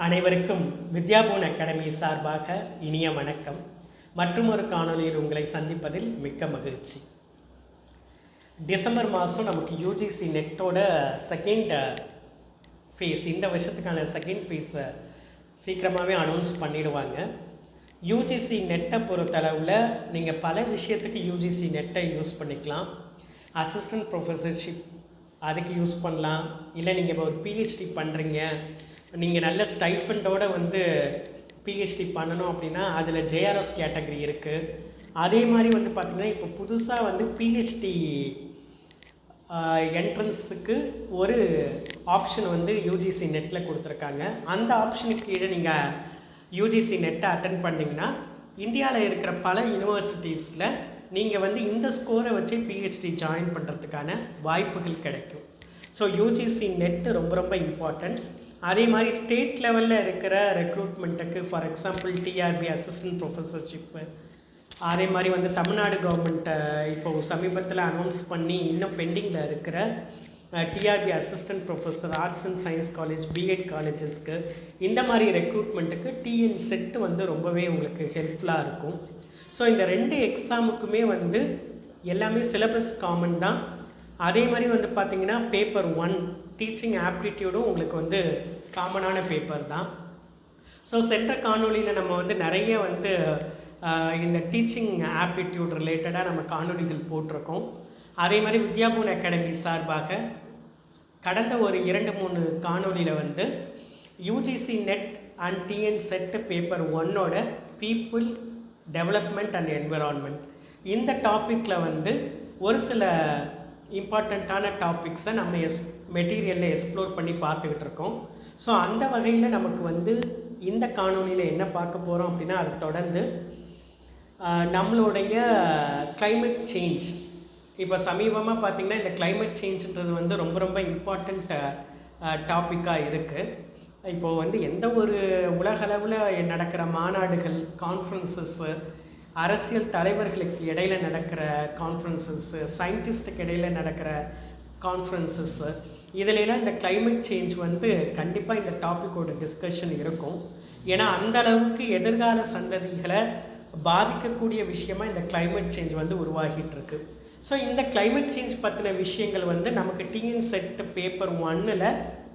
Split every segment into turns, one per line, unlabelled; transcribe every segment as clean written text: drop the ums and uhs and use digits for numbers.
அனைவருக்கும் வித்யாபூன் அகாடமி சார்பாக இனிய வணக்கம். மற்றும் ஒரு காணொலியில் உங்களை சந்திப்பதில் மிக்க மகிழ்ச்சி. டிசம்பர் மாதம் நமக்கு யூஜிசி நெட்டோட செகண்ட் ஃபேஸ், இந்த வருஷத்துக்கான செகண்ட் ஃபேஸை சீக்கிரமாகவே அனௌன்ஸ் பண்ணிடுவாங்க. யூஜிசி நெட்டை பொறுத்தளவில் நீங்கள் பல விஷயத்துக்கு யூஜிசி நெட்டை யூஸ் பண்ணிக்கலாம். அசிஸ்டன்ட் ப்ரொஃபஸர்ஷிப் அதுக்கு யூஸ் பண்ணலாம். இல்லை நீங்கள் இப்போ ஒரு பிஹெச்டி பண்ணுறீங்க, நீங்கள் நல்ல ஸ்டைஃபண்டோடு பிஹெச்டி பண்ணணும் அப்படின்னா அதில் ஜேஆர்எஃப் கேட்டகரி இருக்குது. அதே மாதிரி பார்த்திங்கன்னா இப்போ புதுசாக பிஹெச்டி என்ட்ரன்ஸுக்கு ஒரு ஆப்ஷன் யூஜிசி நெட்டில் கொடுத்துருக்காங்க. அந்த ஆப்ஷனுக்கு கீழே நீங்கள் யூஜிசி நெட்டை அட்டன் பண்ணிங்கன்னா இந்தியாவில் இருக்கிற பல யூனிவர்சிட்டிஸில் நீங்கள் இந்த ஸ்கோரை வச்சு பிஹெச்டி ஜாயின் பண்ணுறதுக்கான வாய்ப்புகள் கிடைக்கும். ஸோ யூஜிசி நெட்டு ரொம்ப ரொம்ப இம்பார்ட்டண்ட். அதே மாதிரி ஸ்டேட் லெவலில் இருக்கிற ரெக்ரூட்மெண்ட்டுக்கு, ஃபார் எக்ஸாம்பிள் டிஆர்பி அசிஸ்டன்ட் ப்ரொஃபஸர்ஷிப்பு, அதே மாதிரி தமிழ்நாடு கவர்மெண்ட்டை இப்போது சமீபத்தில் அனௌன்ஸ் பண்ணி இன்னும் பெண்டிங்கில் இருக்கிற TRB assistant professor arts and science college, B Ed காலேஜஸ்க்கு, இந்த மாதிரி ரெக்ரூட்மெண்ட்டுக்கு டிஎன் செட்டு ரொம்பவே உங்களுக்கு ஹெல்ப்ஃபுல்லாக இருக்கும். ஸோ இந்த ரெண்டு எக்ஸாமுக்குமே எல்லாமே சிலபஸ் காமன் தான். அதே மாதிரி பார்த்திங்கன்னா பேப்பர் 1 டீச்சிங் ஆப்டிடியூடும் உங்களுக்கு காமனான பேப்பர் தான். ஸோ சென்ற காணொலியில் நம்ம நிறைய இந்த டீச்சிங் ஆப்டிடியூட் ரிலேட்டடாக நம்ம காணொலிகள் போட்டிருக்கோம். அதே மாதிரி வித்யாபூன் அகாடமி சார்பாக கடந்த ஒரு 2-3 காணொலியில் UGC NET and TN SET paper 1ஓட பீப்புள் டெவலப்மெண்ட் அண்ட் என்விரான்மெண்ட் இந்த டாப்பிக்கில் ஒரு சில இம்பார்ட்டண்ட்டான டாபிக்ஸை நம்ம மெட்டீரியலில் எக்ஸ்ப்ளோர் பண்ணி பார்த்துக்கிட்டு இருக்கோம். ஸோ அந்த வகையில் நமக்கு இந்த காணொலியில் என்ன பார்க்க போகிறோம் அப்படின்னா, அதை தொடர்ந்து நம்மளுடைய கிளைமேட் சேஞ்ச், இப்போ சமீபமாக பார்த்திங்கன்னா இந்த கிளைமேட் சேஞ்சுன்றது ரொம்ப ரொம்ப இம்பார்ட்டண்ட் டாப்பிக்காக இருக்குது. இப்போது எந்த ஒரு உலகளவில் நடக்கிற மாநாடுகள், கான்ஃபரன்சஸ்ஸு, அரசியல் தலைவர்களுக்கு இடையில் நடக்கிற கான்ஃபரன்சஸ்ஸு, சயின்டிஸ்ட்டுக்கு இடையில் நடக்கிற கான்ஃபரன்சஸ்ஸு, இதிலெல்லாம் இந்த கிளைமேட் சேஞ்ச் கண்டிப்பாக இந்த டாப்பிக்கோட டிஸ்கஷன் இருக்கும். ஏன்னா அந்த அளவுக்கு எதிர்கால சந்ததிகளை பாதிக்கக்கூடிய விஷயமாக இந்த கிளைமேட் சேஞ்ச் உருவாகிட்டு இருக்கு. ஸோ இந்த கிளைமேட் சேஞ்ச் பற்றின விஷயங்கள் நமக்கு டிஎன் செட் பேப்பர் 1ல்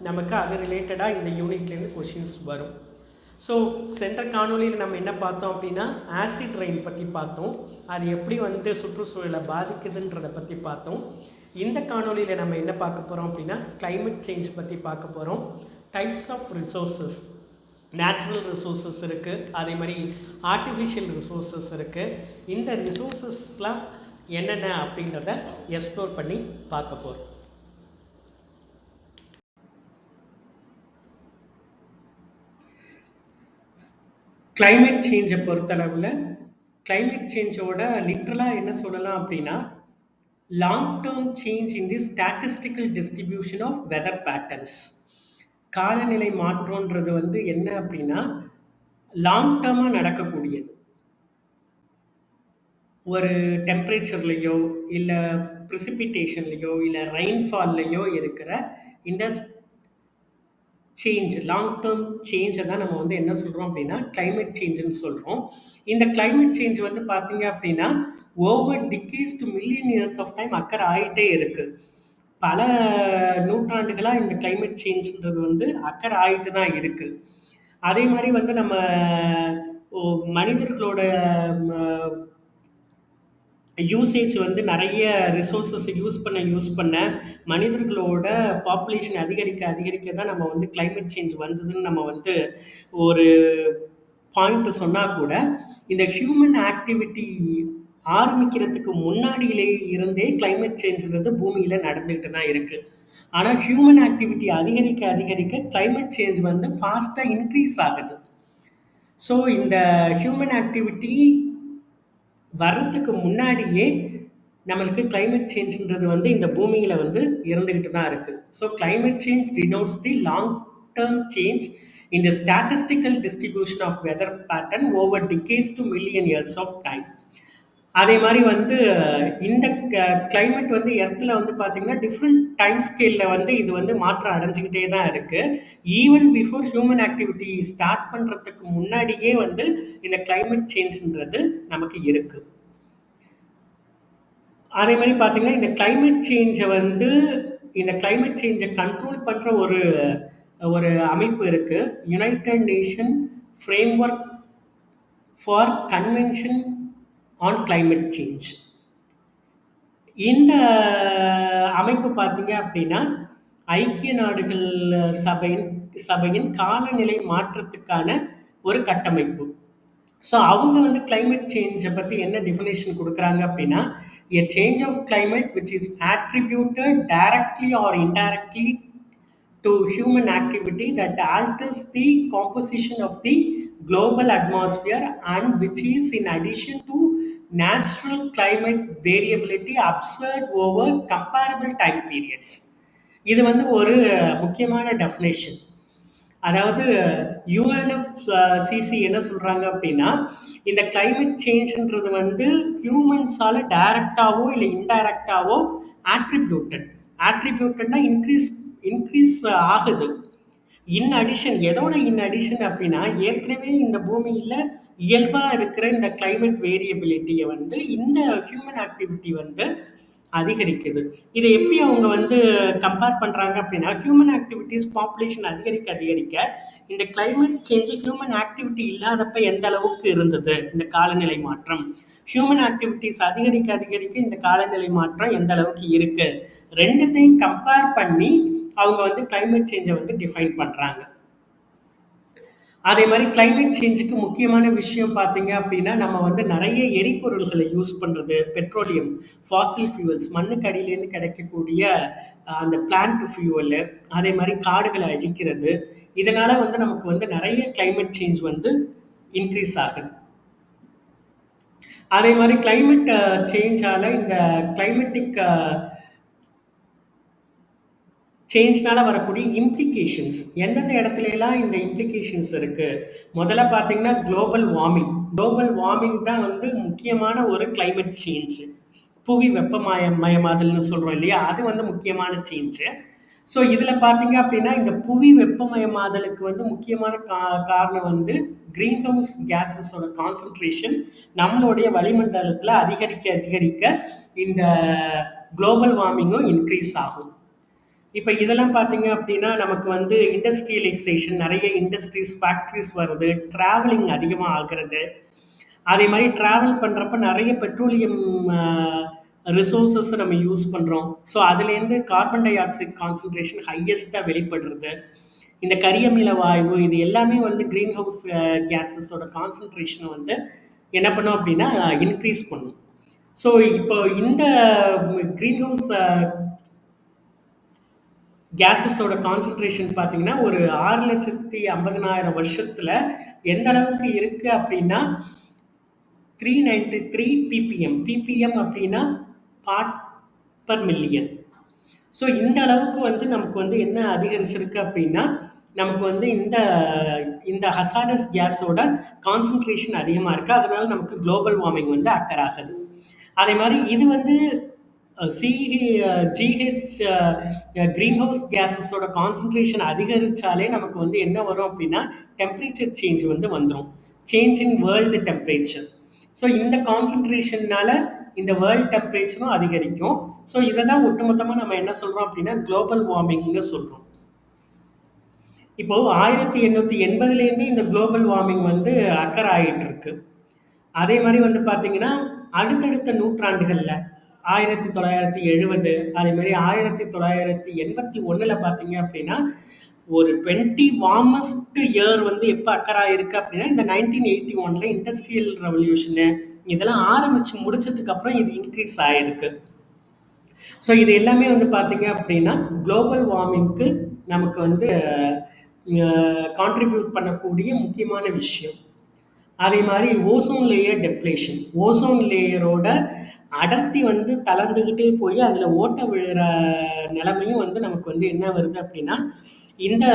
நமக்கு அது ரிலேட்டடாக இந்த யூனிட்லேருந்து கொஷின்ஸ் வரும். ஸோ சென்ற காணொலியில் நம்ம என்ன பார்த்தோம் அப்படின்னா, ஆசிட் ரெயின் பற்றி பார்த்தோம். அது எப்படி சுற்றுச்சூழலை பாதிக்குதுன்றதை பற்றி பார்த்தோம். இந்த காணொலியில் நம்ம என்ன பார்க்க போகிறோம் அப்படின்னா, கிளைமேட் சேஞ்ச் பற்றி பார்க்க போகிறோம். Types of resources, natural resources இருக்குது, அதே மாதிரி ஆர்டிஃபிஷியல் ரிசோர்ஸஸ் இருக்குது. இந்த ரிசோர்ஸஸ்லாம் என்னென்ன அப்படின்றத எக்ஸ்ப்ளோர் பண்ணி பார்க்க போகிறோம். கிளைமேட் சேஞ்சை பொறுத்தளவில் கிளைமேட் சேஞ்சோட லிட்ரலாக என்ன சொல்லலாம் அப்படின்னா, long term change in the statistical distribution of weather patterns. காலநிலை மாற்றம்ன்றது என்ன அப்படின்னா, லாங் டேர்மாக நடக்கக்கூடியது. ஒரு டெம்பரேச்சர்லேயோ இல்லை ப்ரிசிபிட்டேஷன்லேயோ இல்லை ரெயின்ஃபால்லையோ இருக்கிற இந்த சேஞ்ச், லாங் டேர்ம் சேஞ்சை தான் நம்ம என்ன சொல்கிறோம் அப்படின்னா கிளைமேட் சேஞ்சுன்னு சொல்கிறோம். இந்த கிளைமேட் சேஞ்ச் பார்த்தீங்க அப்படின்னா over decades to million years of time அக்கறை ஆகிட்டே இருக்குது. பல நூற்றாண்டுகளாக இந்த கிளைமேட் சேஞ்சுன்றது அக்கறை ஆகிட்டு தான் இருக்குது. அதே மாதிரி நம்ம மனிதர்களோட யூசேஜ் நிறைய ரிசோர்ஸஸ் யூஸ் பண்ண மனிதர்களோட பாப்புலேஷன் அதிகரிக்க தான் நம்ம கிளைமேட் சேஞ்ச் வந்ததுன்னு நம்ம ஒரு பாயிண்ட் சொன்னால் கூட, இந்த ஹியூமன் ஆக்டிவிட்டி ஆரம்பிக்கிறதுக்கு முன்னாடியிலே இருந்தே கிளைமேட் சேஞ்சுன்றது பூமியில் நடந்துகிட்டு தான் இருக்குது. ஆனால் ஹியூமன் ஆக்டிவிட்டி அதிகரிக்க கிளைமேட் சேஞ்ச் ஃபாஸ்ட்டாக இன்க்ரீஸ் ஆகுது. ஸோ இந்த ஹியூமன் ஆக்டிவிட்டி வர்றதுக்கு முன்னாடியே நம்மளுக்கு கிளைமேட் சேஞ்சுன்றது இந்த பூமியில் இருந்துக்கிட்டு தான் இருக்குது. So climate change denotes the long term change in the statistical distribution of weather pattern over decades to million years of time. அதே மாதிரி வந்து இந்த கிளைமேட் வந்து எர்த்தில் வந்து பார்த்தீங்கன்னா டிஃப்ரெண்ட் டைம் ஸ்கேலில் வந்து இது வந்து மாற்றம் அடைஞ்சிக்கிட்டே தான் இருக்குது. Even before human activity start பண்ணுறதுக்கு முன்னாடியே வந்து இந்த கிளைமேட் சேஞ்சுன்றது நமக்கு இருக்குது. அதே மாதிரி பார்த்தீங்கன்னா இந்த கிளைமேட் சேஞ்சை கண்ட்ரோல் பண்ணுற ஒரு ஒரு அமைப்பு இருக்குது, United nation framework for convention on climate change. இந்த அமைப்பு பார்த்தீங்க அப்படின்னா ஐக்கிய நாடுகள் சபையின் காலநிலை மாற்றத்துக்கான ஒரு கட்டமைப்பு. ஸோ அவங்க வந்து கிளைமேட் சேஞ்சை பற்றி என்ன டெஃபினேஷன் கொடுக்குறாங்க அப்படின்னா, a change of climate which is attributed directly or indirectly to human activity that alters the composition of the global atmosphere and which is in addition to natural climate variability observed over comparable time periods. இது வந்து ஒரு முக்கியமான definition. அதாவது UNFCCC என்ன சொல்கிறாங்க அப்படின்னா, இந்த climate சேஞ்சுன்றது வந்து ஹியூமன்ஸால் டைரக்டாவோ இல்லை இன்டைரக்டாவோ ஆட்ரிபியூட்டட்னா இன்க்ரீஸ் ஆகுது. இன் அடிஷன் அப்படின்னா, ஏற்கனவே இந்த பூமியில் இயல்பாக இருக்கிற இந்த கிளைமேட் வேரியபிலிட்டியை வந்து இந்த ஹியூமன் ஆக்டிவிட்டி வந்து அதிகரிக்குது. இதை எப்படி அவங்க வந்து கம்பேர் பண்ணுறாங்க அப்படின்னா, ஹியூமன் ஆக்டிவிட்டிஸ் பாப்புலேஷன் அதிகரிக்க இந்த கிளைமேட் சேஞ்சு ஹியூமன் ஆக்டிவிட்டி இல்லாதப்ப எந்த அளவுக்கு இருந்தது இந்த காலநிலை மாற்றம், ஹியூமன் ஆக்டிவிட்டிஸ் அதிகரிக்க இந்த காலநிலை மாற்றம் எந்த அளவுக்கு இருக்கு, ரெண்டுத்தையும் கம்பேர் பண்ணி அவங்க வந்து கிளைமேட் சேஞ்சை வந்து டிஃபைன் பண்ணுறாங்க. அதே மாதிரி கிளைமேட் சேஞ்சுக்கு முக்கியமான விஷயம் பார்த்தீங்க அப்படின்னா, நம்ம வந்து நிறைய எரிபொருள்களை யூஸ் பண்ணுறது, பெட்ரோலியம், ஃபாசில் ஃபியூவல்ஸ், மண்ணுக்கு அடியிலேருந்து கிடைக்கக்கூடிய அந்த பிளான்ட் ஃபியூவலு, அதே மாதிரி காடுகளை அழிக்கிறது, இதனால் வந்து நமக்கு வந்து நிறைய கிளைமேட் சேஞ்ச் வந்து இன்க்ரீஸ் ஆகுது. அதே மாதிரி கிளைமேட் சேஞ்சால் இந்த கிளைமேட்டிக் சேஞ்ச்னால வரக்கூடிய இம்ப்ளிகேஷன்ஸ் எந்தெந்த இடத்துலலாம் இந்த இம்ப்ளிகேஷன்ஸ் இருக்குது. முதல்ல பார்த்தீங்கன்னா குளோபல் வார்மிங் தான் வந்து முக்கியமான ஒரு கிளைமேட் சேஞ்சு. புவி வெப்பமயமாதல்னு சொல்கிறோம் இல்லையா, அது வந்து முக்கியமான சேஞ்சு. ஸோ இதில் பார்த்தீங்க அப்படின்னா இந்த புவி வெப்பமயமாதலுக்கு வந்து முக்கியமான காரணம் வந்து க்ரீன் ஹவுஸ் கேஸஸோட கான்சன்ட்ரேஷன் நம்மளுடைய வளிமண்டலத்தில் அதிகரிக்க இந்த குளோபல் வார்மிங்கும் இன்க்ரீஸ் ஆகும். இப்போ இதெல்லாம் பார்த்தீங்க அப்படின்னா நமக்கு வந்து இண்டஸ்ட்ரியலைசேஷன், நிறைய இண்டஸ்ட்ரீஸ், ஃபேக்ட்ரிஸ் வருது, ட்ராவலிங் அதிகமாக ஆகிறது. அதே மாதிரி ட்ராவல் பண்ணுறப்ப நிறைய பெட்ரோலியம் ரிசோர்ஸஸ் நம்ம யூஸ் பண்ணுறோம். ஸோ அதுலேருந்து கார்பன் டை ஆக்சைடு கான்சன்ட்ரேஷன் ஹையஸ்ட்டாக வெளிப்படுறது. இந்த கரியமில வாயு இது எல்லாமே வந்து க்ரீன் ஹவுஸ் கேஸஸோட கான்சன்ட்ரேஷனை வந்து என்ன பண்ணும் அப்படின்னா இன்க்ரீஸ் பண்ணும். ஸோ இப்போ இந்த க்ரீன் ஹவுஸ் கேஸஸோட கான்சன்ட்ரேஷன் பார்த்தீங்கன்னா ஒரு 6,50,000 வருஷத்தில் எந்த அளவுக்கு இருக்குது அப்படின்னா 393 ppm அப்படின்னா பார்ட் பர் மில்லியன். ஸோ இந்த அளவுக்கு வந்து நமக்கு வந்து என்ன அதிகரிச்சிருக்கு அப்படின்னா நமக்கு வந்து இந்த ஹசார்டஸ் கேஸோட கான்சன்ட்ரேஷன் அதிகமாக இருக்குது. அதனால் நமக்கு குளோபல் வார்மிங் வந்து அக்கர் ஆகுது. அதே மாதிரி இது வந்து ஜிஹெச் க்ரீன் ஹவுஸ் கேஸஸோட கான்சன்ட்ரேஷன் அதிகரித்தாலே நமக்கு வந்து என்ன வரும் அப்படின்னா டெம்பரேச்சர் சேஞ்ச் வந்து வந்துடும், change in world temperature. So இந்த கான்சன்ட்ரேஷன்னால இந்த வேர்ல்டு டெம்பரேச்சரும் அதிகரிக்கும். ஸோ இதை தான் ஒட்டுமொத்தமாக நம்ம என்ன சொல்கிறோம் அப்படின்னா குளோபல் வார்மிங்னு சொல்கிறோம். இப்போது 1880லேருந்து இந்த குளோபல் வார்மிங் வந்து அக்கர் ஆகிட்டு இருக்கு. அதே மாதிரி வந்து பார்த்திங்கன்னா அடுத்தடுத்த நூற்றாண்டுகளில் 1970, அதே மாதிரி 1981 பார்த்தீங்க அப்படின்னா ஒரு 20 வார்மஸ்ட் இயர் வந்து எப்போ அக்கர் ஆகிருக்கு அப்படின்னா இந்த 1981 இண்டஸ்ட்ரியல் ரெவல்யூஷனு இதெல்லாம் ஆரம்பித்து முடிச்சதுக்கப்புறம் இது இன்க்ரீஸ் ஆகிருக்கு. ஸோ இது எல்லாமே வந்து பார்த்தீங்க அப்படின்னா குளோபல் வார்மிங்க்கு நமக்கு வந்து கான்ட்ரிபியூட் பண்ணக்கூடிய முக்கியமான விஷயம். அதே மாதிரி ஓசோன் லேயர் டெப்ளேஷன், ஓசோன் லேயரோட அடர்த்தி வந்து தளர்ந்துக்கிட்டே போய் அதில் ஓட்ட விழுற நிலைமையும் வந்து நமக்கு வந்து என்ன வருது அப்படின்னா இந்த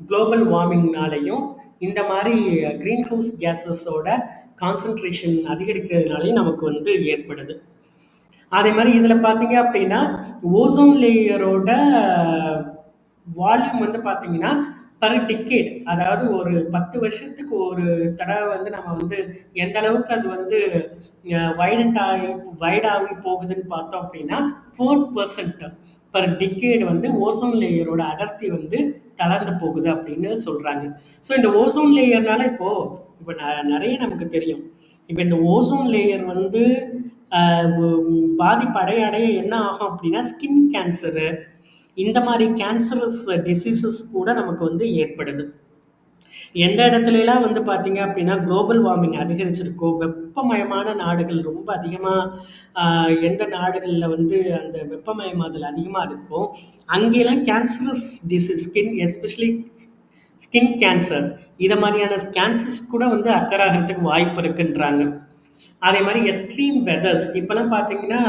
குளோபல் வார்மிங்னாலையும் இந்த மாதிரி க்ரீன் ஹவுஸ் கேஸஸோட கான்சன்ட்ரேஷன் அதிகரிக்கிறதுனாலையும் நமக்கு வந்து ஏற்படுது. அதே மாதிரி இதில் பார்த்தீங்க அப்படின்னா ஓசோன் லேயரோட வால்யூம் வந்து பார்த்தீங்கன்னா பர் டிக்கேட், அதாவது ஒரு 10 வருஷத்துக்கு ஒரு தடவை வந்து நம்ம வந்து எந்த அளவுக்கு அது வந்து வைடண்ட் ஆகி வைடாகி போகுதுன்னு பார்த்தோம் அப்படின்னா 4% பர் டிக்கேட் வந்து ஓசோன் லேயரோட அடர்த்தி வந்து தளர்ந்து போகுது அப்படின்னு சொல்கிறாங்க. ஸோ இந்த ஓசோன் லேயர்னால இப்போ நிறைய நமக்கு தெரியும். இப்போ இந்த ஓசோன் லேயர் வந்து பாதிப்பு அடைய அடைய என்ன ஆகும் அப்படின்னா ஸ்கின் கேன்சரு, இந்த மாதிரி கேன்சரஸ் டிசீசஸ் கூட நமக்கு வந்து ஏற்படுது. எந்த இடத்துலலாம் வந்து பார்த்தீங்க அப்படின்னா குளோபல் வார்மிங் அதிகரிச்சிருக்கோ, வெப்பமயமான நாடுகள் ரொம்ப அதிகமாக எந்த நாடுகளில் வந்து அந்த வெப்பமயமாதல் அதிகமாக இருக்கோ அங்கெல்லாம் cancerous disease, especially skin cancer, இதை மாதிரியான கேன்சர்ஸ் கூட வந்து அக்கறாகிறதுக்கு வாய்ப்பு இருக்குன்றாங்க. அதே மாதிரி எக்ஸ்ட்ரீம் வெதர்ஸ் இப்போலாம் பார்த்தீங்கன்னா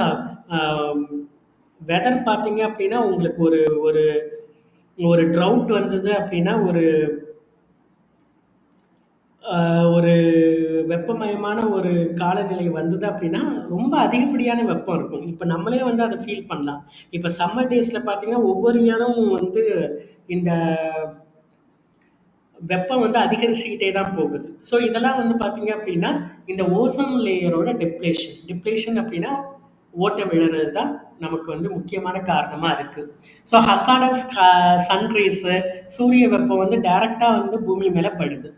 வெதர் பார்த்தீங்க அப்படின்னா உங்களுக்கு ஒரு ஒரு ஒரு ட்ரவுட் வந்தது அப்படின்னா ஒரு வெப்பமயமான ஒரு காலநிலை வந்தது அப்படின்னா ரொம்ப அதிகப்படியான வெப்பம் இருக்கும். இப்போ நம்மளே வந்து அதை ஃபீல் பண்ணலாம். இப்போ சம்மர் டேஸில் பார்த்தீங்கன்னா ஒவ்வொரு இடமும் வந்து இந்த வெப்பம் வந்து அதிகரிச்சுக்கிட்டே தான் போகுது. ஸோ இதெல்லாம் வந்து பார்த்தீங்க அப்படின்னா இந்த ஓசோன் லேயரோட டிப்ளேஷன் அப்படின்னா ஓட்டை விழுறது தான் நமக்கு வந்து முக்கியமான காரணமாக இருக்குது. ஸோ ஹசாடஸ் சன்ரேஸு, சூரிய வெப்பம் வந்து டைரெக்டாக வந்து பூமி மேலே படுது.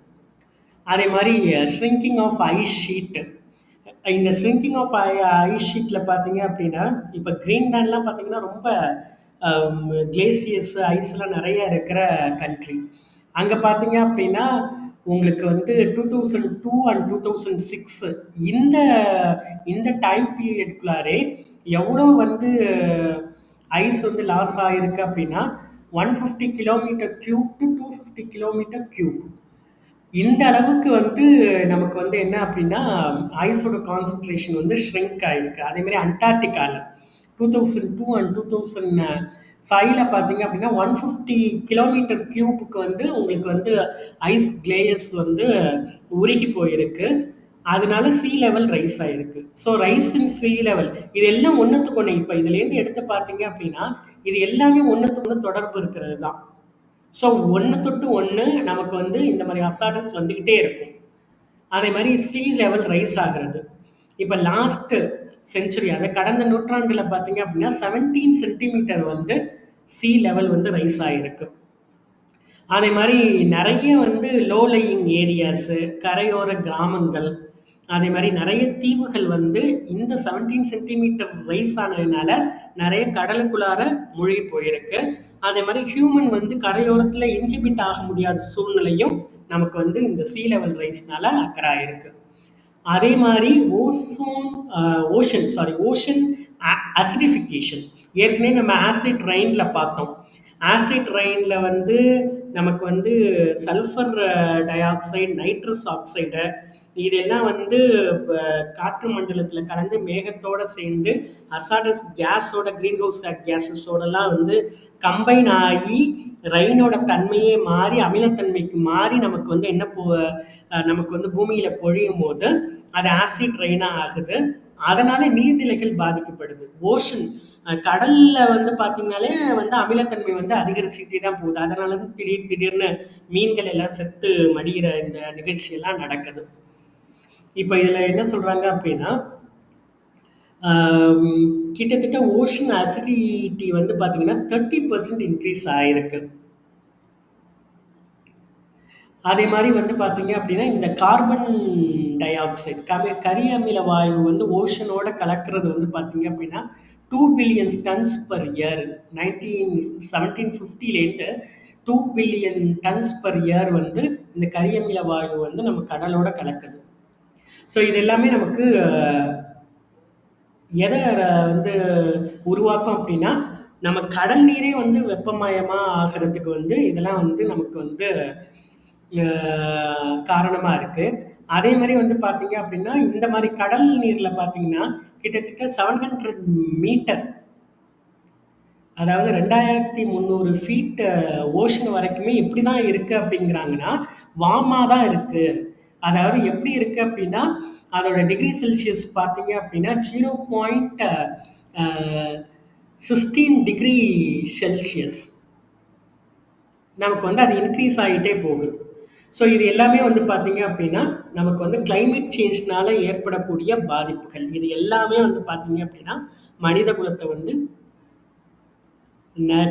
அதே மாதிரி ஷ்ரிங்கிங் ஆஃப் ஐஸ் ஷீட்டு, இந்த ஷ்ரிங்கிங் ஆஃப் ஐஸ் ஷீட்டில் பார்த்தீங்க அப்படின்னா இப்போ கிரீன்லேண்ட்லாம் பார்த்தீங்கன்னா ரொம்ப கிளேசியர்ஸ் ஐஸ்லாம் நிறைய இருக்கிற கண்ட்ரி. அங்கே பார்த்தீங்க அப்படின்னா உங்களுக்கு வந்து 2002 அண்ட் 2006 இந்த இந்த டைம் பீரியட்குள்ளாரே எவ்வளோ வந்து ஐஸ் வந்து லாஸ் ஆகிருக்கு அப்படின்னா 150 kilometre cube to 250 kilometre cube. இந்த அளவுக்கு வந்து நமக்கு வந்து என்ன அப்படின்னா ஐஸோட கான்சன்ட்ரேஷன் வந்து ஷ்ரிங்க் ஆகிருக்கு. அதேமாதிரி அண்டார்டிகாவில் 2002 அண்ட் 2005 பார்த்தீங்க அப்படின்னா 150 கிலோமீட்டர் கியூப்புக்கு வந்து உங்களுக்கு வந்து ஐஸ் கிளேயர்ஸ் வந்து உருகி போயிருக்கு. அதனால சீ லெவல் ரைஸ் ஆகிருக்கு. ஸோ ரைஸ் இன் சீ லெவல் இது எல்லாம் ஒன்றுத்துக்கு ஒன்று. இப்போ இதுலேருந்து எடுத்து பார்த்தீங்க அப்படின்னா இது எல்லாமே ஒன்றுத்துக்கு ஒன்று தொடர்பு இருக்கிறது தான். ஸோ ஒன்று தொட்டு ஒன்று நமக்கு வந்து இந்த மாதிரி ஹசார்டஸ் வந்துக்கிட்டே இருக்கும். அதே மாதிரி சீ லெவல் ரைஸ் ஆகிறது இப்போ லாஸ்ட்டு செஞ்சுரி, அதை கடந்த நூற்றாண்டில் பார்த்தீங்க அப்படின்னா 17 சென்டிமீட்டர் வந்து சீ லெவல் வந்து ரைஸ் ஆகிருக்கு. அதே மாதிரி நிறைய வந்து லோ லையிங் ஏரியாஸு, கரையோர கிராமங்கள், அதே மாதிரி நிறைய தீவுகள் வந்து இந்த 17 சென்டிமீட்டர் ரைஸ் ஆனதுனால நிறைய கடலுக்குள்ளார மூழ்கி போயிருக்கு. அதே மாதிரி ஹியூமன் வந்து கரையோரத்தில் இன்ஹிபிட் ஆக முடியாத சூழ்நிலையும் நமக்கு வந்து இந்த சீ லெவல் ரைஸ்னால அக்கறாயிருக்கு. அதே மாதிரி ஓஷன் அசிடிஃபிகேஷன், ஏற்கனவே நம்ம ஆசிட் ரெயினில் பார்த்தோம். ஆசிட் ரெயினில் வந்து நமக்கு வந்து sulphur di oxide, nitrous oxide இதெல்லாம் வந்து காற்று மண்டலத்தில் கலந்து மேகத்தோடு சேர்ந்து ஹசார்டஸ் கேஸோட, க்ரீன் ஹவுஸ் கேஸஸோடலாம் வந்து கம்பைன் ஆகி ரெயினோட தன்மையே மாறி அமிலத்தன்மைக்கு மாறி நமக்கு வந்து நமக்கு வந்து பூமியில் பொழியும் போது அது ஆசிட் ரெயினாக ஆகுது. அதனால நீர்நிலைகள் பாதிக்கப்படுது. ஓஷன் கடலில் வந்து பார்த்தீங்கனாலே வந்து அமிலத்தன்மை வந்து அதிகரிச்சுக்கிட்டே தான் போகுது. அதனால தான் திடீர்னு மீன்கள் எல்லாம் செத்து மடிகிற இந்த நிகழ்ச்சியெல்லாம் நடக்குது. இப்போ இதில் என்ன சொல்கிறாங்க அப்படின்னா கிட்டத்தட்ட ஓஷன் அசிடிட்டி வந்து பார்த்தீங்கன்னா 30% இன்க்ரீஸ் ஆகிருக்கு. அதே மாதிரி வந்து பார்த்தீங்க அப்படின்னா இந்த கார்பன் டை ஆக்சைடு, கரிய அமில வாயு வந்து ஓஷனோட கலக்கிறது வந்து பார்த்தீங்க அப்படின்னா 2 பில்லியன் டன்ஸ் பர் இயர். 1750லேருந்து 2 பில்லியன் டன்ஸ் பர் இயர் வந்து இந்த கரியமில வாயு வந்து நம்ம கடலோட கலக்குது. ஸோ இது எல்லாமே நமக்கு எதை வந்து உருவாக்கும் அப்படின்னா நம்ம கடல் நீரே வந்து வெப்பமயமாக ஆகிறதுக்கு வந்து இதெல்லாம் வந்து நமக்கு வந்து காரணமாக இருக்குது. அதே மாதிரி வந்து பார்த்தீங்க அப்படின்னா இந்த மாதிரி கடல் நீரில் பார்த்தீங்கன்னா கிட்டத்தட்ட 700 மீட்டர், அதாவது 2300 ஃபீட் ஓஷன் வரைக்குமே எப்படி தான் இருக்குது அப்படிங்கிறாங்கன்னா வார்மாக தான் இருக்குது அதாவது எப்படி இருக்கு அப்படின்னா, அதோட டிகிரி செல்சியஸ் பார்த்தீங்க அப்படின்னா 0.16 டிகிரி செல்சியஸ் நமக்கு வந்து அது இன்க்ரீஸ் ஆகிட்டே போகுது. ஸோ இது எல்லாமே வந்து பார்த்தீங்க அப்படின்னா, நமக்கு வந்து கிளைமேட் சேஞ்ச்னால ஏற்படக்கூடிய பாதிப்புகள். இது எல்லாமே வந்து பார்த்தீங்க அப்படின்னா, மனித குலத்தை வந்து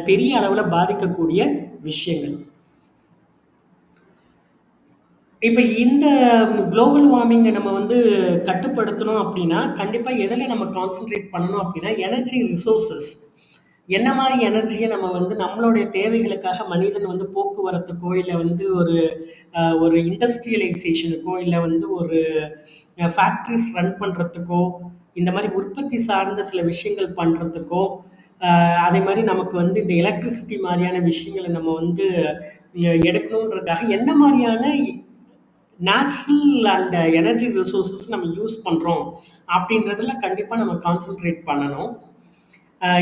பெரிய அளவில் பாதிக்கக்கூடிய விஷயங்கள். இப்போ இந்த குளோபல் வார்மிங்கை நம்ம வந்து கட்டுப்படுத்தணும் அப்படின்னா, கண்டிப்பாக எதில் நம்ம கான்சென்ட்ரேட் பண்ணணும் அப்படின்னா, எனர்ஜி ரிசோர்ஸஸ். என்ன மாதிரி எனர்ஜியை நம்ம வந்து நம்மளுடைய தேவைகளுக்காக மனிதன் வந்து போக்குவரத்துக்கோ, இல்லை வந்து ஒரு இண்டஸ்ட்ரியலைசேஷனுக்கோ, இல்லை வந்து ஒரு ஃபேக்ட்ரிஸ் ரன் பண்ணுறதுக்கோ, இந்த மாதிரி உற்பத்தி சார்ந்த சில விஷயங்கள் பண்ணுறதுக்கோ, அதே மாதிரி நமக்கு வந்து இந்த எலக்ட்ரிசிட்டி மாதிரியான விஷயங்களை நம்ம வந்து எடுக்கணுன்றதுக்காக என்ன மாதிரியான நேச்சுரல் அண்ட் எனர்ஜி ரிசோர்ஸஸ் நம்ம யூஸ் பண்ணுறோம் அப்படின்றதுல கண்டிப்பாக நம்ம கான்சென்ட்ரேட் பண்ணணும்.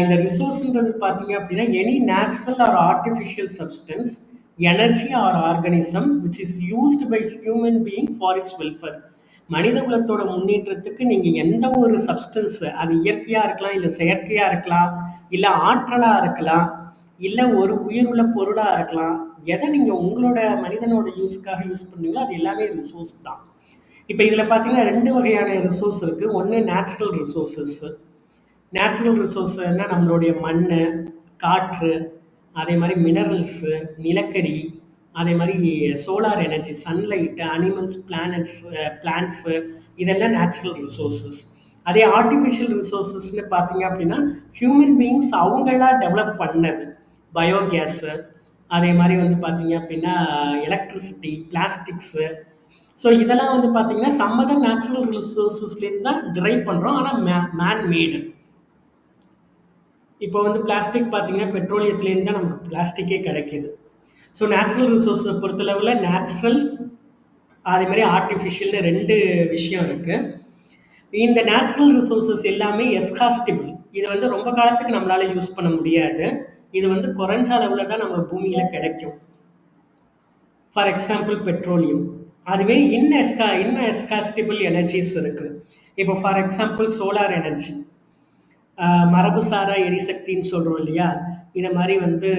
இந்த ரிசோர்ஸ்ன்றது பார்த்தீங்க அப்படின்னா, any natural or artificial substance, energy or organism which is used by human being for its welfare. மனித குலத்தோட முன்னேற்றத்துக்கு நீங்கள் எந்த ஒரு சப்ஸ்டன்ஸ், அது இயற்கையாக இருக்கலாம், இல்லை செயற்கையாக இருக்கலாம், இல்லை ஆற்றலாக இருக்கலாம், இல்லை ஒரு உயிருள்ள பொருளாக இருக்கலாம், எதை நீங்கள் உங்களோட மனிதனோட யூஸுக்காக யூஸ் பண்ணீங்களோ அது எல்லாமே ரிசோர்ஸ் தான். இப்போ இதில் பார்த்தீங்கன்னா 2 வகையான ரிசோர்ஸ் இருக்குது. ஒன்று நேச்சுரல் ரிசோர்ஸஸ். நேச்சுரல் ரிசோர்ஸ்னா நம்மளுடைய மண், காற்று, அதே மாதிரி மினரல்ஸு, நிலக்கரி, அதே மாதிரி solar energy, sunlight, animals, plants, இதெல்லாம் நேச்சுரல் ரிசோர்ஸஸ். அதே ஆர்டிஃபிஷியல் ரிசோர்ஸஸ்ன்னு பார்த்தீங்க அப்படின்னா, ஹியூமன் பீயிங்ஸ் அவங்களா டெவலப் பண்ணது. பயோகேஸு, அதே மாதிரி வந்து பார்த்தீங்க அப்படின்னா எலக்ட்ரிசிட்டி, பிளாஸ்டிக்ஸு. ஸோ இதெல்லாம் வந்து பார்த்தீங்கன்னா சம் அதர் நேச்சுரல் ரிசோர்ஸஸ்லேருந்து தான் டிரைவ் பண்ணுறோம். ஆனால் மேன் மேடு. இப்போ வந்து பிளாஸ்டிக் பார்த்தீங்கன்னா பெட்ரோலியத்துலேருந்து தான் நமக்கு பிளாஸ்டிக்கே கிடைக்கிது. ஸோ நேச்சுரல் ரிசோர்ஸை பொறுத்தளவில் நேச்சுரல், அதே மாதிரி ஆர்டிஃபிஷியல்னு 2 விஷயம் இருக்குது. இந்த நேச்சுரல் ரிசோர்ஸஸ் எல்லாமே எஸ்காஸ்டிபிள். இது வந்து ரொம்ப காலத்துக்கு நம்மளால் யூஸ் பண்ண முடியாது. இது வந்து குறைஞ்ச அளவில் தான் நம்ம பூமியில் கிடைக்கும். For example petroleum. அதுவே எஸ்காஸ்டிபிள் எனர்ஜிஸ் இருக்குது. இப்போ ஃபார் எக்ஸாம்பிள் சோலார் எனர்ஜி, மரபுசாரா எரிசக்தின்னு சொல்கிறோம் இல்லையா, இதை மாதிரி வந்து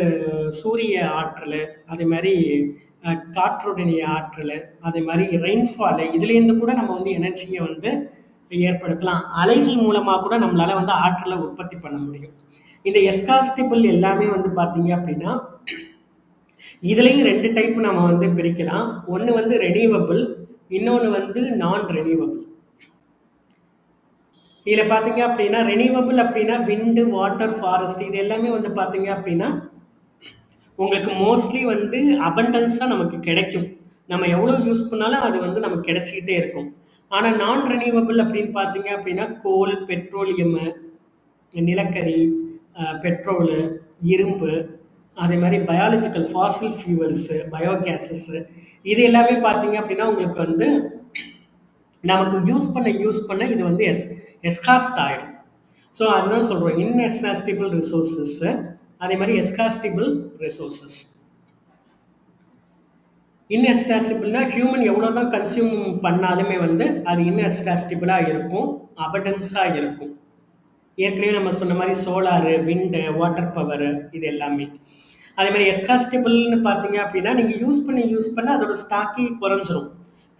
சூரிய ஆற்றல், அதே மாதிரி காற்றுடைய ஆற்றல், அதே மாதிரி ரெயின்ஃபாலு, இதுலேருந்து கூட நம்ம வந்து எனர்ஜியை வந்து ஏற்படுத்தலாம். அலைகள் மூலமாக கூட நம்மளால் வந்து ஆற்றலை உற்பத்தி பண்ண முடியும். இந்த எஸ்காஸ்டிபிள் எல்லாமே வந்து பார்த்தீங்க அப்படின்னா, இதுலேயும் 2 டைப் நம்ம வந்து பிரிக்கலாம். ஒன்று வந்து ரெனியூவபிள், இன்னொன்று வந்து நான் ரெனியூவபிள். இதில் பார்த்தீங்க அப்படின்னா ரெனியூவபிள் அப்படின்னா விண்டு, வாட்டர், ஃபாரஸ்ட், இது எல்லாமே வந்து பார்த்தீங்க அப்படின்னா உங்களுக்கு மோஸ்ட்லி வந்து அபண்டன்ஸாக நமக்கு கிடைக்கும். நம்ம எவ்வளோ யூஸ் பண்ணாலும் அது வந்து நமக்கு கிடைச்சிக்கிட்டே இருக்கும். ஆனால் நான் ரெனியூவபிள் அப்படின்னு பார்த்தீங்க அப்படின்னா கோல், பெட்ரோலியமு, நிலக்கரி, பெட்ரோலு, இரும்பு, அதே மாதிரி பயாலஜிக்கல் ஃபாசில் ஃபியூவல்ஸு, பயோகேஸஸ்ஸு, இது எல்லாமே பார்த்தீங்க அப்படின்னா உங்களுக்கு வந்து நமக்கு யூஸ் பண்ண இது வந்து எஸ்காஸ்ட் ஆகிடும். ஸோ அதுதான் சொல்கிறோம், இன்எஸ்காஸ்டிபிள் ரிசோர்ஸஸ்ஸு, அதே மாதிரி எஸ்காஸ்டிபிள் ரிசோர்ஸஸ். இன்எஸ்காஸ்டிபிள்னா ஹியூமன் எவ்வளோ தான் கன்சியூம் பண்ணாலுமே வந்து அது இன்எஸ்காஸ்டிபிளாக இருக்கும், அபண்டன்ஸாக இருக்கும். ஏற்கனவே நம்ம சொன்ன மாதிரி சோலாரு, விண்டு, வாட்டர் பவரு, இது எல்லாமே. அதே மாதிரி எஸ்காஸ்டிபிள்னு பார்த்தீங்க அப்படின்னா நீங்கள் யூஸ் பண்ண அதோட ஸ்டாக்கே குறைஞ்சிரும்.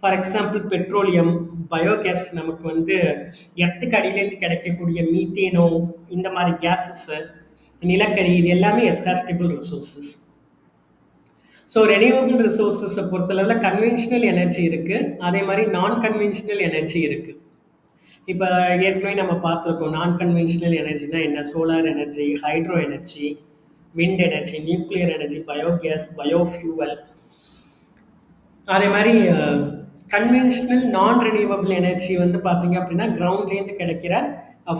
ஃபார் எக்ஸாம்பிள் பெட்ரோலியம், பயோகேஸ், நமக்கு வந்து எர்த்துக்கு அடியிலேருந்து கிடைக்கக்கூடிய மீத்தேனோ, இந்த மாதிரி கேஸஸ்ஸு, நிலக்கரி, இது எல்லாமே எஸ்காஸ்டிபிள் ரிசோர்ஸஸ். ஸோ ரெனியூவபிள் ரிசோர்ஸஸை பொறுத்தளவில் கன்வென்ஷனல் எனர்ஜி இருக்குது, அதே மாதிரி நான் கன்வென்ஷனல் எனர்ஜி இருக்குது. இப்போ ஏற்கனவே நம்ம பார்த்துருக்கோம் நான் கன்வென்ஷனல் எனர்ஜினா என்ன. Solar energy, hydro energy, wind energy, nuclear energy, biogas, biofuel. அதே மாதிரி கன்வென்ஷனல் நான் ரெனியூவபிள் எனர்ஜி வந்து பார்த்தீங்க அப்படின்னா கிரவுண்ட்லேருந்து கிடைக்கிற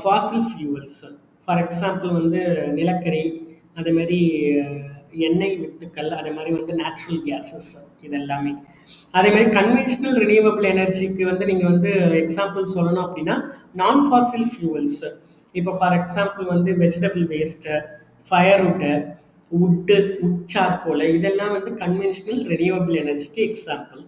ஃபாசில் ஃபியூவல்ஸ். ஃபார் எக்ஸாம்பிள் வந்து நிலக்கரி, அதேமாதிரி எண்ணெய் வித்துக்கள், அதே மாதிரி வந்து நேச்சுரல் கேஸஸ், இது எல்லாமே. அதே மாதிரி கன்வென்ஷனல் ரினியூவபிள் எனர்ஜிக்கு வந்து நீங்கள் வந்து எக்ஸாம்பிள் சொல்லணும் அப்படின்னா நான் ஃபாசில் ஃபியூவல்ஸு. இப்போ ஃபார் எக்ஸாம்பிள் வந்து vegetable waste, firewood, wood charcoal, இதெல்லாம் வந்து கன்வென்ஷனல் ரினியூவபிள் எனர்ஜிக்கு எக்ஸாம்பிள்.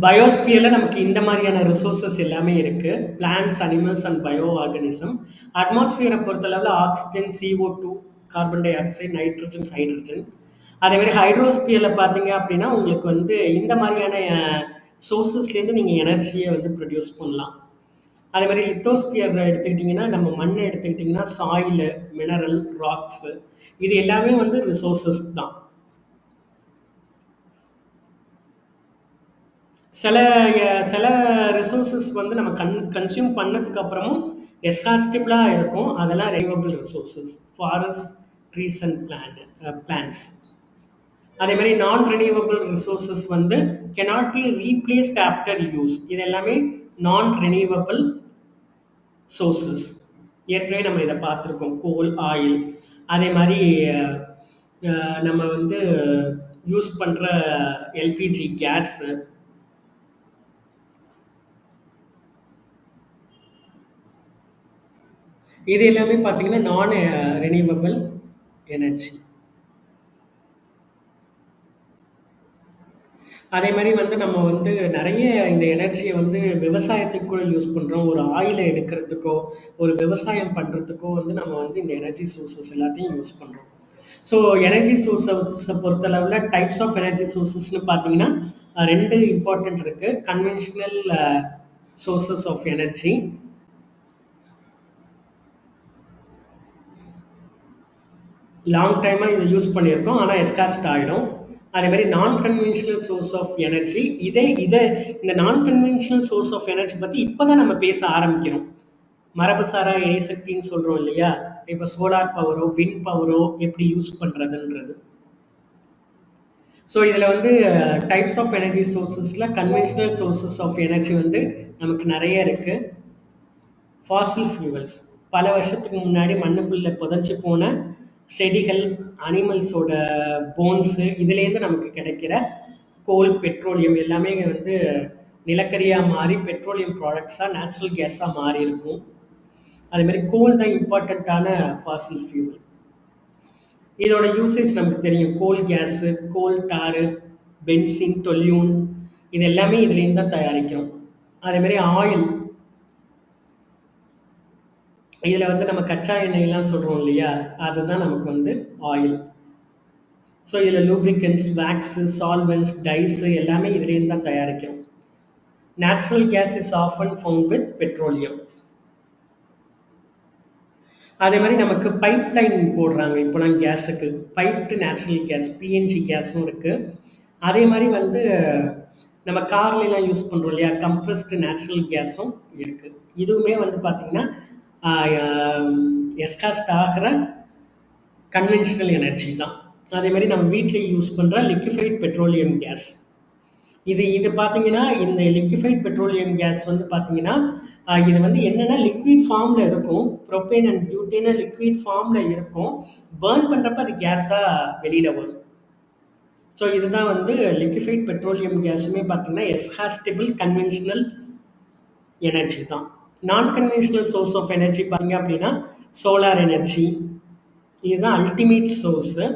பயோஸ்பியரில் நமக்கு இந்த மாதிரியான ரிசோர்ஸஸ் எல்லாமே இருக்குது. Plants, animals and bio organism. அட்மாஸ்பியரை பொறுத்தளவில் oxygen, CO2, carbon dioxide, nitrogen, hydrogen. அதேமாதிரி ஹைட்ரோஸ்பியரில் பார்த்தீங்க அப்படின்னா உங்களுக்கு வந்து இந்த மாதிரியான சோர்ஸஸ்லேருந்து நீங்கள் எனர்ஜியை வந்து ப்ரொடியூஸ் பண்ணலாம். அதே மாதிரி லித்தோஸ்பியர் எடுத்துக்கிட்டிங்கன்னா நம்ம மண்ணை எடுத்துக்கிட்டிங்கன்னா சாயிலு, மினரல், ராக்ஸு, இது எல்லாமே வந்து ரிசோர்ஸஸ் தான். சில சில ரிசோர்ஸஸ் வந்து நம்ம கன்சியூம் பண்ணதுக்கு அப்புறமும் எஸ்ஹாஸ்டிபிளாக இருக்கும். அதெல்லாம் renewable resources, forest, trees and plants. அதே மாதிரி நான் ரெனியூவபிள் ரிசோர்ஸஸ் வந்து cannot be replaced after use. இது எல்லாமே நான் ரெனியூவபிள் சோர்ஸஸ். ஏற்கனவே நம்ம இதை பார்த்துருக்கோம். கோல், ஆயில், அதே மாதிரி நம்ம வந்து யூஸ் பண்ணுற எல்பிஜி கேஸு, இது எல்லாமே பார்த்தீங்கன்னா நான் ரெனியூவபிள் எனர்ஜி. அதே மாதிரி வந்து நம்ம வந்து நிறைய இந்த எனர்ஜியை வந்து விவசாயத்துக்கு கூட யூஸ் பண்ணுறோம். ஒரு ஆயிலை எடுக்கிறதுக்கோ ஒரு விவசாயம் பண்ணுறதுக்கோ வந்து நம்ம வந்து இந்த எனர்ஜி சோர்ஸஸ் எல்லாத்தையும் யூஸ் பண்ணுறோம். ஸோ எனர்ஜி சோர்ஸஸை பொறுத்தளவில் டைப்ஸ் ஆஃப் எனர்ஜி சோர்ஸஸ்னு பார்த்தீங்கன்னா ரெண்டு இம்பார்ட்டண்ட் இருக்குது. Conventional sources of energy, long டைமாக இதை யூஸ் பண்ணியிருக்கோம் ஆனால் எஸ்காஸ்ட் ஆகிடும். அதே மாதிரி நான் கன்வென்ஷனல் சோர்ஸ் ஆஃப் எனர்ஜி, இந்த நான் கன்வென்ஷனல் சோர்ஸ் ஆஃப் எனர்ஜி பற்றி இப்போ தான் நம்ம பேச ஆரம்பிக்கிறோம். மரபுசாரா எரிசக்தின்னு சொல்கிறோம் இல்லையா, இப்போ சோலார் பவரோ விண்ட் பவரோ எப்படி யூஸ் பண்ணுறதுன்றது. ஸோ இதில் வந்து டைப்ஸ் ஆஃப் எனர்ஜி சோர்ஸஸில் கன்வென்ஷனல் சோர்ஸஸ் ஆஃப் எனர்ஜி வந்து நமக்கு நிறைய இருக்குது. ஃபாசில் ஃபியூவல்ஸ், பல வருஷத்துக்கு முன்னாடி மண்ணுக்குள்ளே புதைச்சி போன செடிகள், அனிமல்ஸோட போன்ஸு, இதுலேருந்து நமக்கு கிடைக்கிற கோல், பெட்ரோலியம் எல்லாமே வந்து நிலக்கரியாக மாறி பெட்ரோலியம் ப்ராடக்ட்ஸாக, நேச்சுரல் கேஸாக மாறி இருக்கும். அதேமாதிரி கோல் தான் இம்பார்ட்டண்ட்டான ஃபாசில் ஃபியூவல். இதோட யூசேஜ் நமக்கு தெரியும். கோல் கேஸு, கோல் டாரு, பென்சின், டொல்யூன், இது எல்லாமே இதுலேருந்து தான் தயாரிக்கிறோம். அதேமாதிரி ஆயில், இதில் வந்து நம்ம கச்சா எண்ணெயெல்லாம் சொல்கிறோம் இல்லையா, அதுதான் நமக்கு வந்து ஆயில். ஸோ இதில் லூப்ரிகன்ஸ், வேக்ஸு, சால்வென்ஸ், டைஸு எல்லாமே இதுலேருந்து தான் தயாரிக்கிறோம். Natural gas is often found with petroleum. அதே மாதிரி நமக்கு பைப் லைன் போடுறாங்க இப்போலாம் கேஸுக்கு. பைப்டு நேச்சுரல் கேஸ், பிஎன்ஜி கேஸும் இருக்குது. அதே மாதிரி வந்து நம்ம கார்லாம் யூஸ் பண்ணுறோம் இல்லையா, கம்ப்ரஸ்டு நேச்சுரல் கேஸும் இருக்குது. இதுவுமே வந்து பார்த்திங்கன்னா எஸ்காஸ்ட் ஆகிற கன்வென்ஷனல் எனர்ஜி தான். அதே மாதிரி நம்ம வீட்டில் யூஸ் பண்ணுற லிக்விஃபைட் பெட்ரோலியம் கேஸ், இது பார்த்தீங்கன்னா இந்த லிக்விஃபைட் பெட்ரோலியம் கேஸ் வந்து பார்த்தீங்கன்னா இது வந்து என்னென்னா லிக்விட் ஃபார்மில் இருக்கும். ப்ரோப்பேன் அண்ட் பியூட்டேனை லிக்விட் ஃபார்மில் இருக்கும். பேர்ன் பண்ணுறப்ப அது கேஸாக வெளியில் வரும். ஸோ இதுதான் வந்து லிக்விஃபைட் பெட்ரோலியம் கேஸுமே பார்த்தீங்கன்னா எஸ்ஹாஸ்டிபிள் கன்வென்ஷனல் எனர்ஜி தான். நான் கன்வென்ஷனல் சோர்ஸ் ஆஃப் எனர்ஜி பார்த்தீங்க அப்படின்னா சோலார் எனர்ஜி, இதுதான் அல்டிமேட் சோர்ஸு.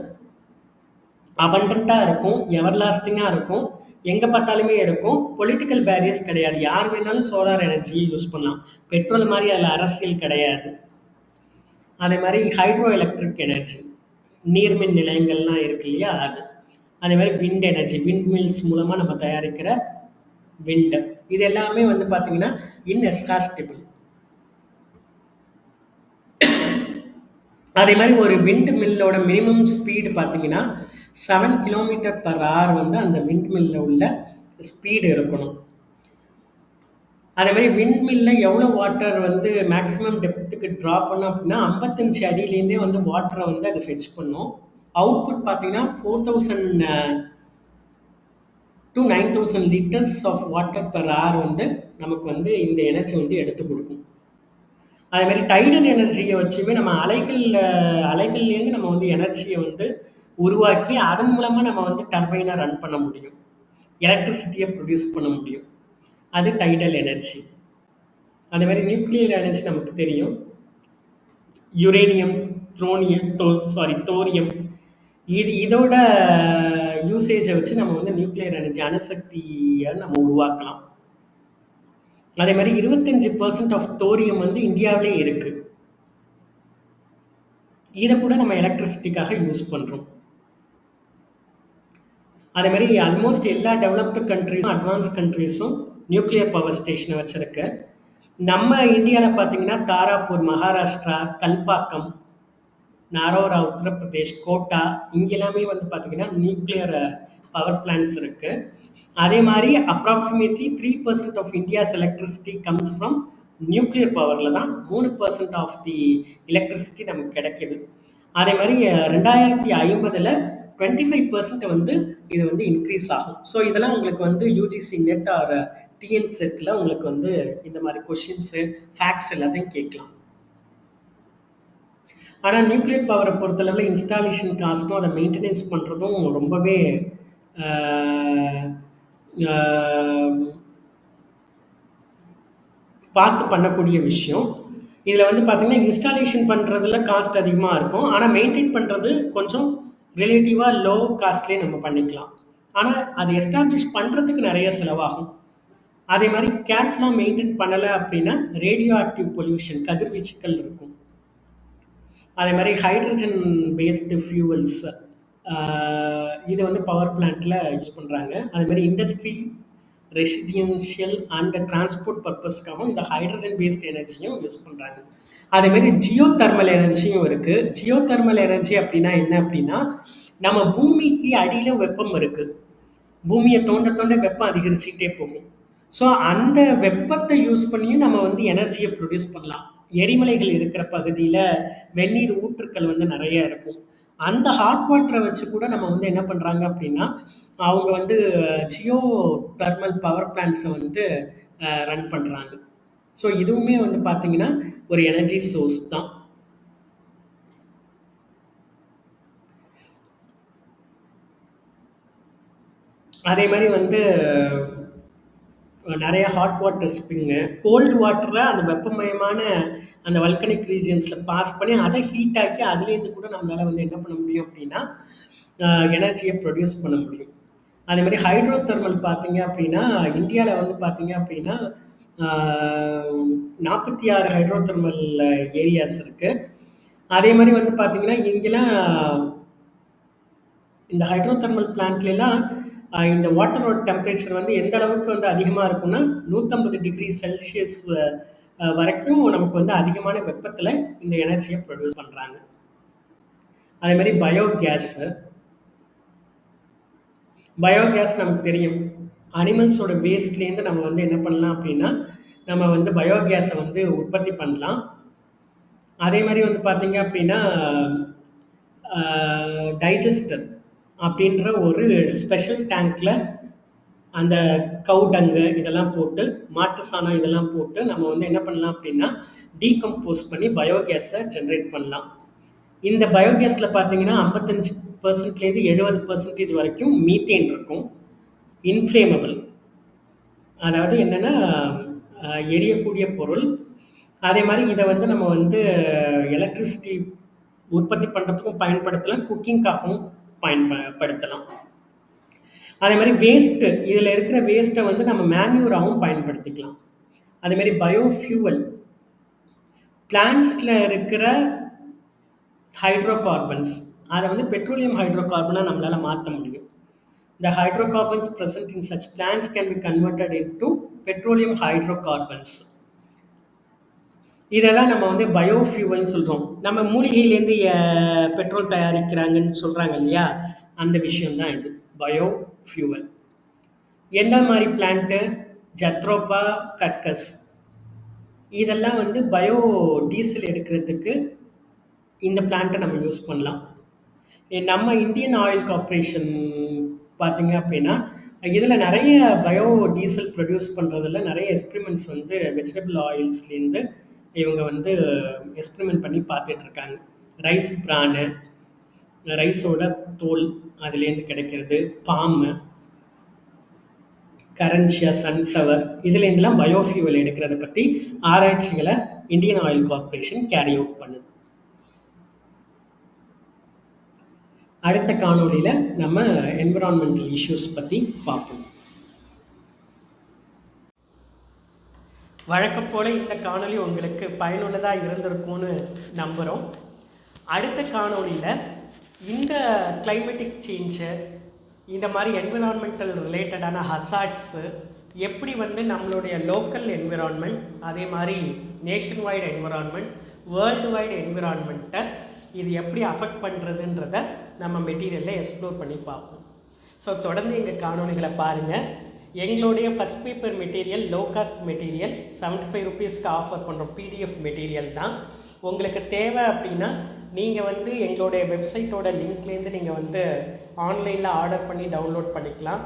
அபண்டண்ட்டாக இருக்கும், எவர்லாஸ்டிங்காக இருக்கும், எங்கே பார்த்தாலுமே இருக்கும். பொலிட்டிக்கல் பேரியர்ஸ் கிடையாது, யார் வேணாலும் சோலார் எனர்ஜியை யூஸ் பண்ணலாம். பெட்ரோல் மாதிரி அதில் அரசியல் கிடையாது. அதே மாதிரி ஹைட்ரோ எலக்ட்ரிக் எனர்ஜி, நீர்மின் நிலையங்கள்லாம் இருக்கு இல்லையா, அது. அதே மாதிரி விண்ட் எனர்ஜி, விண்ட் மில்ஸ் மூலமாக நம்ம தயாரிக்கிற விண்டு, இது எல்லாமே வந்து பார்த்தீங்கன்னா இன்எஸ்காஸ்டிபிள். அதே மாதிரி ஒரு விண்ட் மில்லோட மினிமம் ஸ்பீடு பார்த்தீங்கன்னா 7 km/h வந்து அந்த விண்ட் மில்லில் உள்ள ஸ்பீடு இருக்கணும். அதே மாதிரி விண்ட் மில்லில் எவ்வளோ வாட்டர் வந்து மேக்ஸிமம் டெப்த்துக்கு ட்ராப் பண்ணோம் அப்படின்னா 55 அடியிலேருந்தே வந்து வாட்டரை வந்து அது ஃபெச் பண்ணும். அவுட்புட் பார்த்தீங்கன்னா 4000 to 9000 liters of water per hour வந்து நமக்கு வந்து இந்த எனர்ஜி வந்து எடுத்து கொடுக்கும். அதே மாதிரி டைடல் எனர்ஜியை வச்சுமே நம்ம அலைகள்லேருந்து நம்ம வந்து எனர்ஜியை வந்து உருவாக்கி அதன் மூலமாக நம்ம வந்து டர்பைனை ரன் பண்ண முடியும், எலக்ட்ரிசிட்டியை ப்ரொடியூஸ் பண்ண முடியும். அது டைடல் எனர்ஜி. அதே மாதிரி நியூக்ளியர் எனர்ஜி நமக்கு தெரியும். யுரேனியம், தோரியம், இதோட யூசேஜை வச்சு நம்ம வந்து நியூக்ளியர் எனர்ஜி அணுசக்தியை நம்ம உருவாக்கலாம். அதே மாதிரி 25% ஆஃப் தோரியம் வந்து இந்தியாவிலே இருக்கு. இதை கூட நம்ம எலக்ட்ரிசிட்டிக்காக யூஸ் பண்றோம். அதே மாதிரி ஆல்மோஸ்ட் எல்லா டெவலப்டு கண்ட்ரிஸும் அட்வான்ஸ் கண்ட்ரிஸும் நியூக்ளியர் பவர் ஸ்டேஷனை வச்சிருக்கு. நம்ம இந்தியாவில் பார்த்தீங்கன்னா தாராப்பூர் மகாராஷ்டிரா, கல்பாக்கம், நாரோரா உத்தரப்பிரதேஷ், கோட்டா இங்கெல்லாமே வந்து பார்த்தீங்கன்னா நியூக்ளியர் பவர் பிளான்ஸ் இருக்கு. அதே மாதிரி approximately 3% of India's electricity comes from nuclear பவரில் தான் 3% ஆஃப் தி எலக்ட்ரிசிட்டி நமக்கு கிடைக்குது. அதே மாதிரி 2050 25% வந்து இது வந்து இன்க்ரீஸ் ஆகும். ஸோ இதெல்லாம் உங்களுக்கு வந்து யூஜிசி நெட் ஆர் டிஎன் செட்டில் உங்களுக்கு வந்து இந்த மாதிரி கொஷின்ஸு ஃபேக்ட்ஸ் எல்லாத்தையும் கேட்கலாம். ஆனால் நியூக்ளியர் பவரை பொறுத்தளவில் இன்ஸ்டாலேஷன் காஸ்ட்டும் அதை மெயின்டெனன்ஸ் பண்ணுறதும் ரொம்பவே பார்த்து பண்ணக்கூடிய விஷயம். இதில் வந்து பார்த்தீங்கன்னா இன்ஸ்டாலேஷன் பண்ணுறதுல காஸ்ட் அதிகமாக இருக்கும். ஆனால் மெயின்டைன் பண்ணுறது கொஞ்சம் ரிலேட்டிவாக லோ காஸ்ட்லேயே நம்ம பண்ணிக்கலாம். ஆனால் அதை எஸ்டாப்ளிஷ் பண்ணுறதுக்கு நிறைய செலவாகும். அதே மாதிரி கேர்ஃபுல்லாக மெயின்டைன் பண்ணலை அப்படின்னா ரேடியோ ஆக்டிவ் பொல்யூஷன் கதிர்வீச்சுக்கள் இருக்கும். அதே மாதிரி ஹைட்ரஜன் பேஸ்டு ஃபியூவல்ஸ் இது வந்து பவர் பிளான்ட்டில் யூஸ் பண்ணுறாங்க. அதே மாதிரி இண்டஸ்ட்ரி, ரெசிடென்ஷியல் அண்ட் டிரான்ஸ்போர்ட் பர்பஸ்க்காகவும் இந்த ஹைட்ரஜன் பேஸ்ட் எனர்ஜியும் யூஸ் பண்ணுறாங்க. அதேமாரி ஜியோ தெர்மல் எனர்ஜியும் இருக்குது. ஜியோ தெர்மல் எனர்ஜி அப்படின்னா என்ன அப்படின்னா, நம்ம பூமிக்கு அடியில் வெப்பம் இருக்குது. பூமியை தோண்ட தோண்ட வெப்பம் அதிகரிச்சுக்கிட்டே போகும். ஸோ அந்த வெப்பத்தை யூஸ் பண்ணியும் நம்ம வந்து எனர்ஜியை ப்ரொடியூஸ் பண்ணலாம். எரிமலைகள் இருக்கிற பகுதியில் வெந்நீர் ஊற்றுக்கள் வந்து நிறைய இருக்கும். அந்த ஹாட் வாட்டரை வச்சு கூட நம்ம வந்து என்ன பண்ணுறாங்க அப்படின்னா, அவங்க வந்து ஜியோ தெர்மல் பவர் பிளான்ட்ஸை வந்து ரன் பண்ணுறாங்க. ஸோ இதுவுமே வந்து பார்த்தீங்கன்னா ஒரு எனர்ஜி சோர்ஸ் தான். அதே மாதிரி வந்து நிறைய ஹாட் வாட்டர் ஸ்ப்ரிங்கு, கோல்டு வாட்டரை அந்த வெப்பமயமான அந்த வல்கனிக் ரீஜியன்ஸில் பாஸ் பண்ணி அதை ஹீட் ஆக்கி அதுலேருந்து கூட நம்மளால் வந்து என்ன பண்ண முடியும் அப்படின்னா எனர்ஜியை ப்ரொடியூஸ் பண்ண முடியும். அதே மாதிரி ஹைட்ரோ தெர்மல் பார்த்தீங்க அப்படின்னா இந்தியாவில் வந்து பார்த்தீங்க அப்படின்னா 46 ஹைட்ரோ தெர்மல் ஏரியாஸ் இருக்குது. அதே மாதிரி வந்து பார்த்தீங்கன்னா இங்கெல்லாம் இந்த ஹைட்ரோ தெர்மல் பிளான்ட்லாம் இந்த வாட்டரோட டெம்பரேச்சர் வந்து எந்த அளவுக்கு வந்து அதிகமாக இருக்குன்னா 150 டிகிரி செல்சியஸ் வரைக்கும் நமக்கு வந்து அதிகமான வெப்பத்தில் இந்த எனர்ஜியை ப்ரொடியூஸ் பண்ணுறாங்க. அதே மாதிரி பயோகேஸ் நமக்கு தெரியும். அனிமல்ஸோட வேஸ்ட்லேருந்து நம்ம வந்து என்ன பண்ணலாம் அப்படின்னா நம்ம வந்து பயோகேஸை வந்து உற்பத்தி பண்ணலாம். அதே மாதிரி வந்து பார்த்தீங்க அப்படின்னா டைஜஸ்டர் அப்படின்ற ஒரு ஸ்பெஷல் டேங்க்கில் அந்த கவு டங்கு இதெல்லாம் போட்டு, மாட்டு சாணம் இதெல்லாம் போட்டு நம்ம வந்து என்ன பண்ணலாம் அப்படின்னா டீகம்போஸ் பண்ணி பயோகேஸை ஜென்ரேட் பண்ணலாம். இந்த பயோகேஸில் பார்த்தீங்கன்னா 55%லேருந்து 70% வரைக்கும் மீத்தேன் இருக்கும். இன்ஃப்ளேமபிள், அதாவது என்னென்னா எரியக்கூடிய பொருள். அதே மாதிரி இதை வந்து நம்ம வந்து எலக்ட்ரிசிட்டி உற்பத்தி பண்ணுறதுக்கும் பயன்படுத்தலாம், குக்கிங்காகவும் பயன்படுத்தலாம். அதே மாதிரி வேஸ்ட்டு, இதில் இருக்கிற வேஸ்ட்டை வந்து நம்ம மேன்யூராகவும் பயன்படுத்திக்கலாம். அதே மாதிரி பயோஃபியூவல், பிளான்ட்ஸில் இருக்கிற ஹைட்ரோ கார்பன்ஸ் அதை வந்து பெட்ரோலியம் ஹைட்ரோ கார்பனாக நம்மளால் மாற்ற முடியும். The hydrocarbons present in such plants can be converted into petroleum hydrocarbons. இதை தான் நம்ம வந்து பயோஃபியூவல்னு சொல்கிறோம். நம்ம மூலிகையிலேருந்து பெட்ரோல் தயாரிக்கிறாங்கன்னு சொல்கிறாங்க இல்லையா, அந்த விஷயம்தான் இது பயோஃபியூவல். எந்த மாதிரி பிளான்ட்டு? ஜத்ரோபா கர்கஸ், இதெல்லாம் வந்து பயோ டீசல் எடுக்கிறதுக்கு இந்த பிளான்ட்டை நம்ம யூஸ் பண்ணலாம். நம்ம இந்தியன் ஆயில் கார்பரேஷன் பார்த்தீங்க அப்படின்னா இதில் நிறைய பயோ டீசல் ப்ரொடியூஸ் பண்ணுறதுல நிறைய எக்ஸ்பிரிமெண்ட்ஸ் வந்து வெஜிடபிள் ஆயில்ஸ்லேருந்து இவங்க வந்து எக்ஸ்பிரிமெண்ட் பண்ணி பார்த்துட்ருக்காங்க. ரைஸ் பிரானு, ரைஸோட தோல் அதுலேருந்து கிடைக்கிறது, பாம்பு, கரன்ஷியா, சன்ஃப்ளவர், இதுலேருந்துலாம் பயோஃபியூவல் எடுக்கிறத பற்றி ஆராய்ச்சிகளை Indian oil corporation carry out பண்ணுது. அடுத்த காணொளியில் நம்ம என்விரான்மெண்டல் இஷ்யூஸ் பற்றி பார்ப்போம். வழக்கம் போல் இந்த காணொளி உங்களுக்கு பயனுள்ளதாக இருந்திருக்கும்னு நம்புகிறோம். அடுத்த காணொளியில் இந்த கிளைமேட்டிக் சேஞ்சு, இந்த மாதிரி என்விரான்மெண்டல் ரிலேட்டடான ஹசார்ட்ஸு எப்படி நம்மளுடைய லோக்கல் என்விரான்மெண்ட், அதே மாதிரி nationwide environment, worldwide என்விரான்மெண்ட்டை இது எப்படி அஃபெக்ட் பண்ணுறதுன்றத நம்ம மெட்டீரியலில் எக்ஸ்ப்ளோர் பண்ணி பார்ப்போம். ஸோ தொடர்ந்து எங்கள் காணொளிகளை பாருங்கள். எங்களுடைய first paper material low cost material 75 ருபீஸ்க்கு ஆஃபர் பண்ணுறோம். பிடிஎஃப் மெட்டீரியல் தான். உங்களுக்கு தேவை அப்படின்னா நீங்கள் எங்களுடைய வெப்சைட்டோட லிங்க்லேருந்து நீங்கள் ஆன்லைனில் ஆர்டர் பண்ணி டவுன்லோட் பண்ணிக்கலாம்.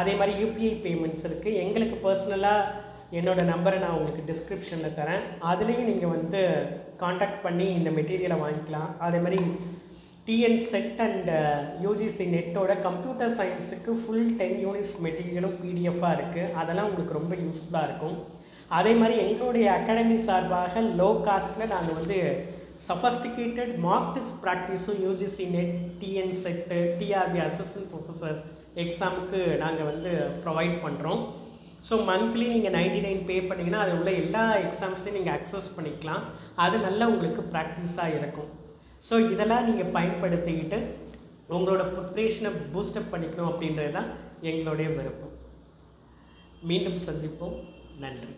அதே மாதிரி யூபிஐ பேமெண்ட்ஸ் இருக்குது. எங்களுக்கு பர்சனலாக என்னோடய நம்பரை நான் உங்களுக்கு டிஸ்கிரிப்ஷனில் தரேன். அதுலேயும் நீங்கள் காண்டாக்ட் பண்ணி இந்த மெட்டீரியலை வாங்கிக்கலாம். அதே மாதிரி டிஎன் செட் அண்ட் யூஜிசி நெட்டோட கம்ப்யூட்டர் சயின்ஸுக்கு ஃபுல் 10 யூனிட்ஸ் மெட்டீரியலும் பிடிஎஃபாக இருக்குது. அதெல்லாம் உங்களுக்கு ரொம்ப யூஸ்ஃபுல்லாக இருக்கும். அதே மாதிரி எங்களுடைய அகாடமி சார்பாக லோ காஸ்ட்டில் நாங்கள் சஃபஸ்டிகேட்டட் மார்க் டெஸ்ட் ப்ராக்டிஸும் UGC NET, TN SET, TRB assistant professor எக்ஸாமுக்கு நாங்கள் ப்ரொவைட் பண்ணுறோம். ஸோ மந்த்லி நீங்கள் 99 பே பண்ணிங்கன்னா அதில் உள்ள எல்லா எக்ஸாம்ஸையும் நீங்கள் அக்சஸ் பண்ணிக்கலாம். அது நல்லா உங்களுக்கு ப்ராக்டிஸாக இருக்கும். ஸோ இதெல்லாம் நீங்கள் பயன்படுத்திக்கிட்டு உங்களோட ப்ரிப்ரேஷனை பூஸ்டப் பண்ணிக்கணும் அப்படின்றது தான் எங்களுடைய விருப்பம். மீண்டும் சந்திப்போம். நன்றி.